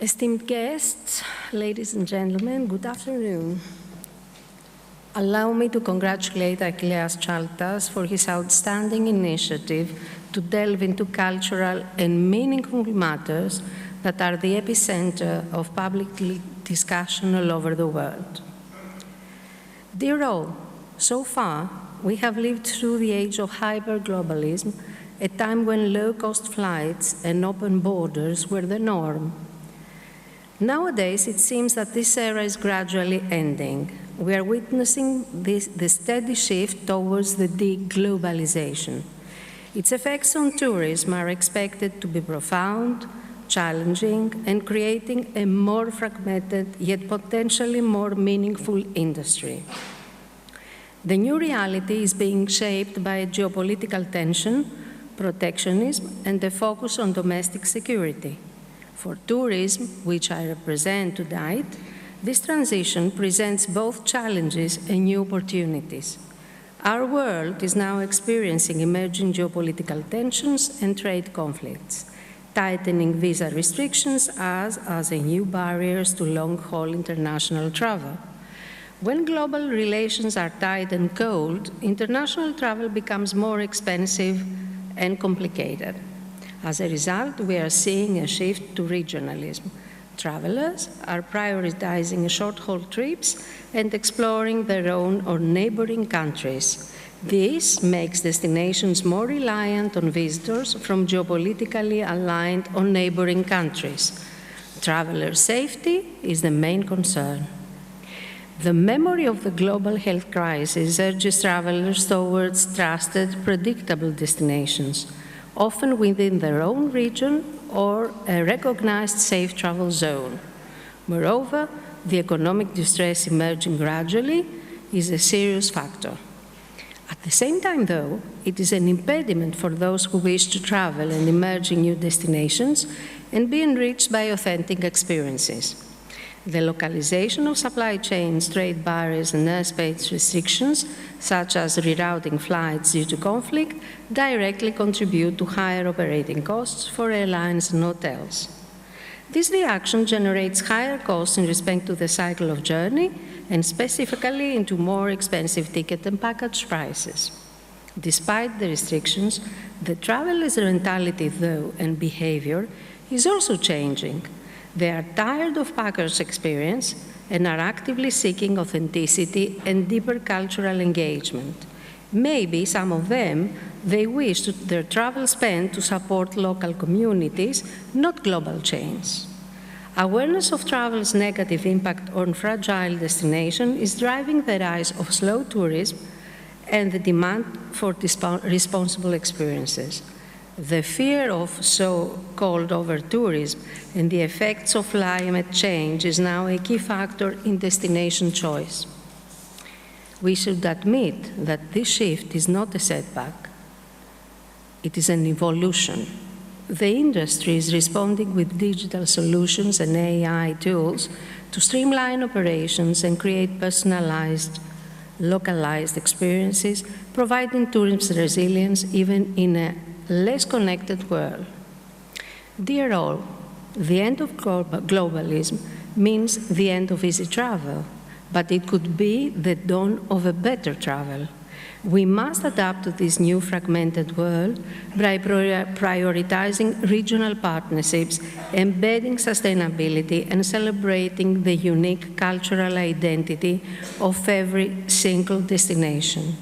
Esteemed guests, ladies and gentlemen, good afternoon. Allow me to congratulate Achilleas Chaltas for his outstanding initiative to delve into cultural and meaningful matters that are the epicenter of public discussion all over the world. Dear all, so far, we have lived through the age of hyper-globalism, a time when low-cost flights and open borders were the norm. Nowadays, it seems that this era is gradually ending. We are witnessing the steady shift towards the deglobalization. Its effects on tourism are expected to be profound, challenging, and creating a more fragmented, yet potentially more meaningful industry. The new reality is being shaped by geopolitical tension, protectionism, and a focus on domestic security. For tourism, which I represent tonight, this transition presents both challenges and new opportunities. Our world is now experiencing emerging geopolitical tensions and trade conflicts, tightening visa restrictions as a new barriers to long-haul international travel. When global relations are tight and cold, international travel becomes more expensive and complicated. As a result, we are seeing a shift to regionalism. Travelers are prioritizing short-haul trips and exploring their own or neighboring countries. This makes destinations more reliant on visitors from geopolitically aligned or neighboring countries. Traveler safety is the main concern. The memory of the global health crisis urges travelers towards trusted, predictable destinations, often within their own region or a recognized safe travel zone. Moreover, the economic distress emerging gradually is a serious factor. At the same time, though, it is an impediment for those who wish to travel and emerge in new destinations and be enriched by authentic experiences. The localization of supply chains, trade barriers, and airspace restrictions, such as rerouting flights due to conflict, directly contribute to higher operating costs for airlines and hotels. This reaction generates higher costs in respect to the cycle of journey and specifically into more expensive ticket and package prices. Despite the restrictions, the traveler's mentality, though, and behavior is also changing. They are tired of package experience and are actively seeking authenticity and deeper cultural engagement. Maybe some of them, they wish their travel spend to support local communities, not global chains. Awareness of travel's negative impact on fragile destinations is driving the rise of slow tourism and the demand for responsible experiences. The fear of so-called over-tourism and the effects of climate change is now a key factor in destination choice. We should admit that this shift is not a setback. It is an evolution. The industry is responding with digital solutions and AI tools to streamline operations and create personalized, localized experiences, providing tourism resilience even in a less connected world. Dear all, the end of globalism means the end of easy travel, but it could be the dawn of a better travel. We must adapt to this new fragmented world by prioritizing regional partnerships, embedding sustainability, and celebrating the unique cultural identity of every single destination.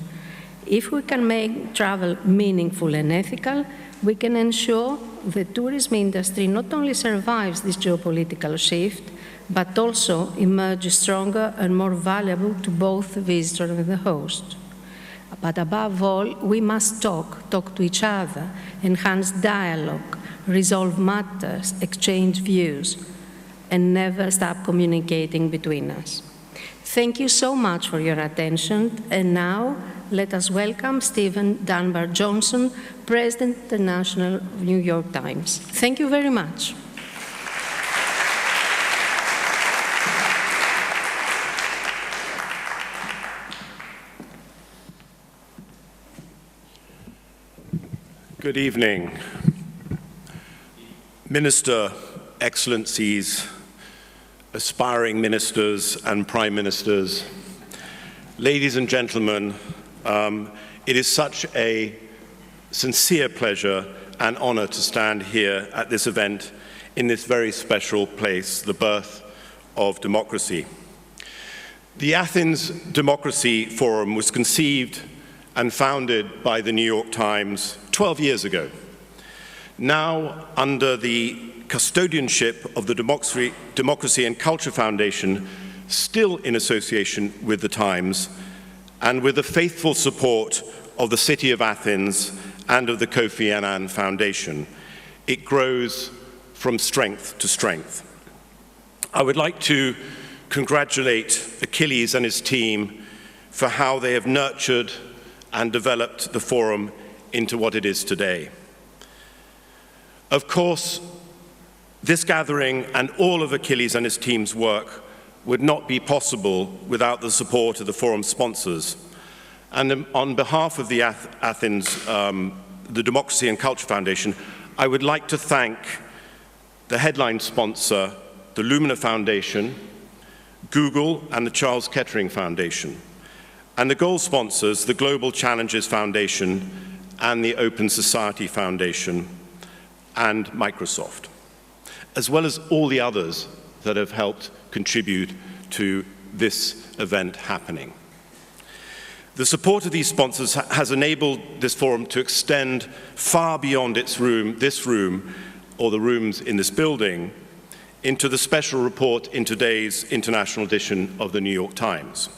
If we can make travel meaningful and ethical, we can ensure the tourism industry not only survives this geopolitical shift, but also emerges stronger and more valuable to both the visitor and the host. But above all, we must talk to each other, enhance dialogue, resolve matters, exchange views, and never stop communicating between us. Thank you so much for your attention, and now let us welcome Stephen Dunbar-Johnson, President International of New York Times. Thank you very much. Good evening. Minister Excellencies, aspiring ministers and prime ministers, ladies and gentlemen, it is such a sincere pleasure and honor to stand here at this event in this very special place, the birth of democracy. The Athens Democracy Forum was conceived and founded by the New York Times 12 years ago. Now, under the custodianship of the Democracy and Culture Foundation, still in association with the Times, and with the faithful support of the City of Athens and of the Kofi Annan Foundation, it grows from strength to strength. I would like to congratulate Achilles and his team for how they have nurtured and developed the forum into what it is today. Of course, this gathering and all of Achilles and his team's work would not be possible without the support of the forum sponsors. And on behalf of the Athens, the Democracy and Culture Foundation, I would like to thank the headline sponsor, the Lumina Foundation, Google and the Charles Kettering Foundation, and the goal sponsors, the Global Challenges Foundation and the Open Society Foundation and Microsoft, as well as all the others that have helped contribute to this event happening. The support of these sponsors has enabled this forum to extend far beyond this room, or the rooms in this building, into the special report in today's international edition of the New York Times.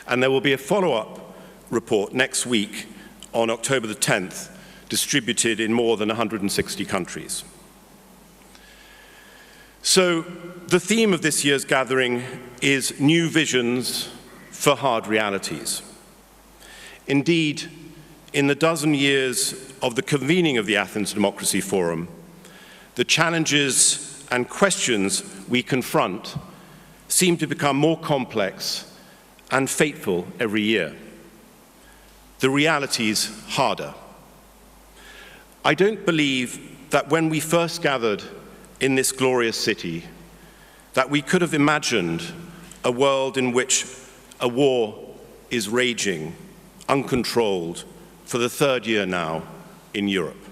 And there will be a follow-up report next week on October the 10th, distributed in more than 160 countries. So the theme of this year's gathering is New Visions for Hard Realities. Indeed, in the dozen years of the convening of the Athens Democracy Forum, the challenges and questions we confront seem to become more complex and fateful every year. The realities harder. I don't believe that when we first gathered in this glorious city, that we could have imagined a world in which a war is raging, uncontrolled, for the third year now in Europe.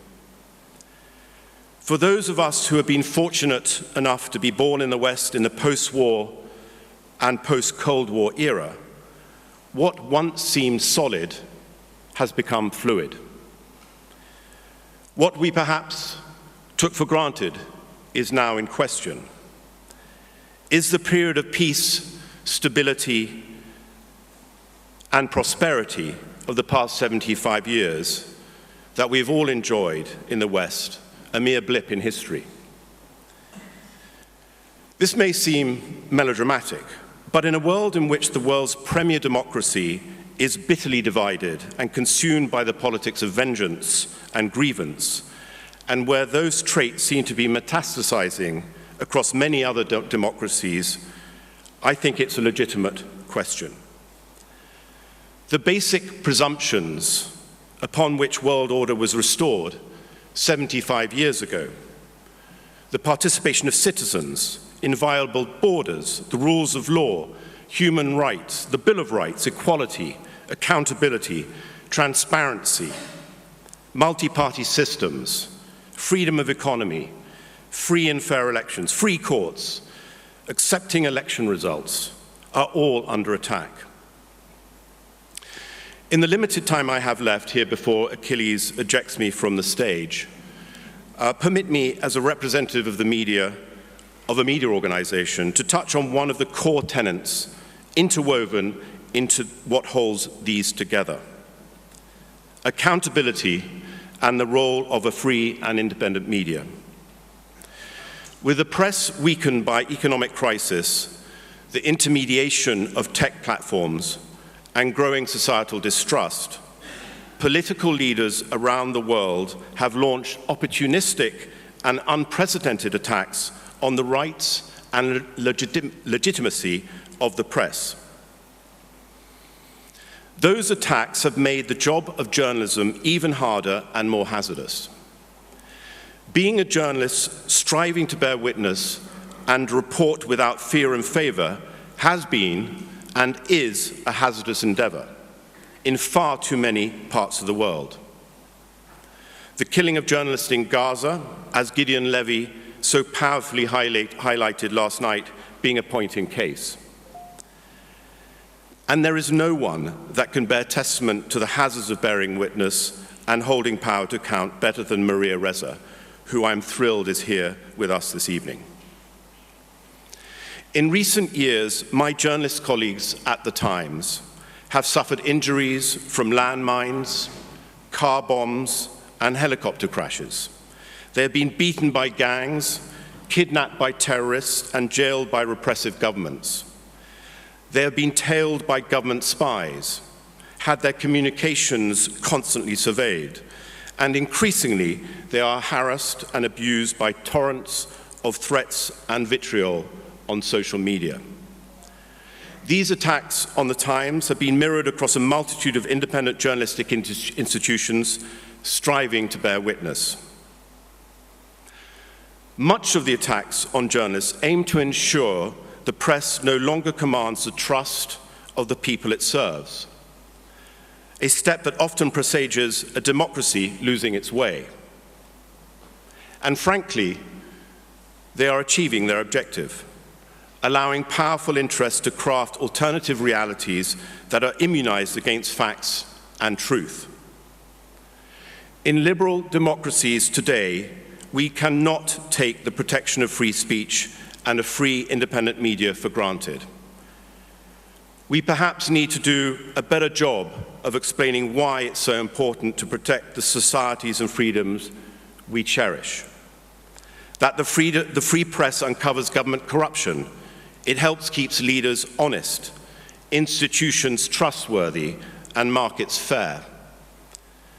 For those of us who have been fortunate enough to be born in the West in the post-war and post-Cold War era, what once seemed solid has become fluid. What we perhaps took for granted is now in question. Is the period of peace, stability, and prosperity of the past 75 years that we've all enjoyed in the West a mere blip in history? This may seem melodramatic, but in a world in which the world's premier democracy is bitterly divided and consumed by the politics of vengeance and grievance, and where those traits seem to be metastasizing across many other democracies, I think it's a legitimate question. The basic presumptions upon which world order was restored 75 years ago, the participation of citizens, inviolable borders, the rules of law, human rights, the Bill of Rights, equality, accountability, transparency, multi-party systems, freedom of economy, free and fair elections, free courts, accepting election results are all under attack. In the limited time I have left here before Achilles ejects me from the stage, permit me, as a representative of the media, of a media organization, to touch on one of the core tenets interwoven into what holds these together: accountability and the role of a free and independent media. With the press weakened by economic crisis, the intermediation of tech platforms, and growing societal distrust, political leaders around the world have launched opportunistic and unprecedented attacks on the rights and legitimacy of the press. Those attacks have made the job of journalism even harder and more hazardous. Being a journalist striving to bear witness and report without fear and favor has been and is a hazardous endeavor in far too many parts of the world. The killing of journalists in Gaza, as Gideon Levy so powerfully highlighted last night, being a point in case. And there is no one that can bear testament to the hazards of bearing witness and holding power to account better than Maria Ressa, who I'm thrilled is here with us this evening. In recent years, my journalist colleagues at the Times have suffered injuries from landmines, car bombs, and helicopter crashes. They have been beaten by gangs, kidnapped by terrorists, and jailed by repressive governments. They have been tailed by government spies, had their communications constantly surveyed, and increasingly they are harassed and abused by torrents of threats and vitriol on social media. These attacks on the Times have been mirrored across a multitude of independent journalistic institutions striving to bear witness. Much of the attacks on journalists aim to ensure the press no longer commands the trust of the people it serves, a step that often presages a democracy losing its way. And frankly, they are achieving their objective, allowing powerful interests to craft alternative realities that are immunized against facts and truth. In liberal democracies today, we cannot take the protection of free speech and a free, independent media for granted. We perhaps need to do a better job of explaining why it's so important to protect the societies and freedoms we cherish. That the free press uncovers government corruption. It helps keep leaders honest, institutions trustworthy, and markets fair.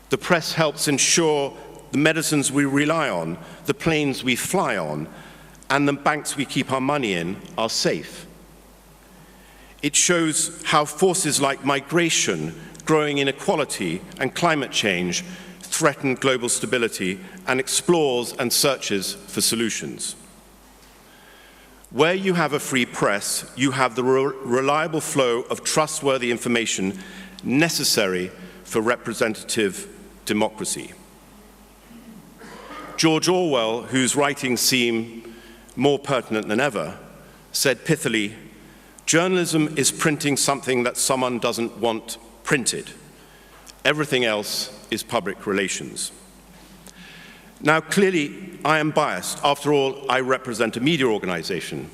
The press helps ensure the medicines we rely on, the planes we fly on, and the banks we keep our money in are safe. It shows how forces like migration, growing inequality, and climate change threaten global stability, and explores and searches for solutions. Where you have a free press, you have the reliable flow of trustworthy information necessary for representative democracy. George Orwell, whose writings seem more pertinent than ever, said pithily, "Journalism is printing something that someone doesn't want printed. Everything else is public relations." Now, clearly, I am biased. After all, I represent a media organization.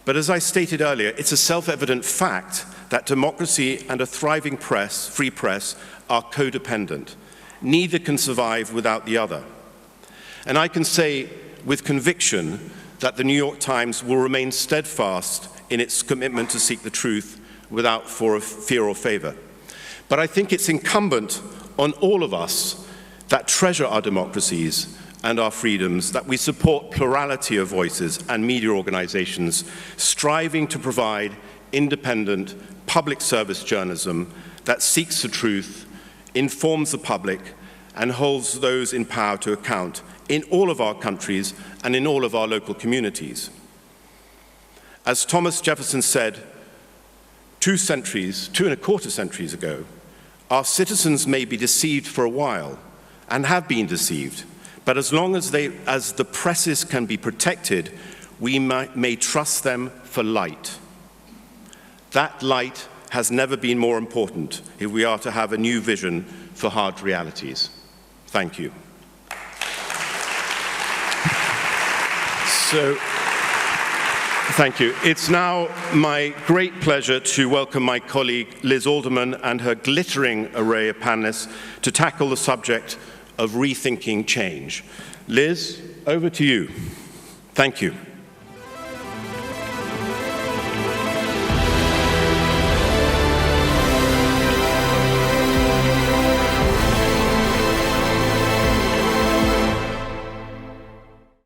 But as I stated earlier, it's a self-evident fact that democracy and a thriving press, free press, are codependent. Neither can survive without the other. And I can say with conviction that the New York Times will remain steadfast in its commitment to seek the truth without fear or favor. But I think it's incumbent on all of us that treasure our democracies and our freedoms, that we support plurality of voices and media organizations striving to provide independent public service journalism that seeks the truth, informs the public, and holds those in power to account in all of our countries and in all of our local communities. As Thomas Jefferson said 2.25 centuries ago, our citizens may be deceived for a while and have been deceived, but as long as the presses can be protected, we may trust them for light. That light has never been more important if we are to have a new vision for hard realities. Thank you. Thank you. It's now my great pleasure to welcome my colleague Liz Alderman and her glittering array of panelists to tackle the subject of rethinking change. Liz, over to you. Thank you.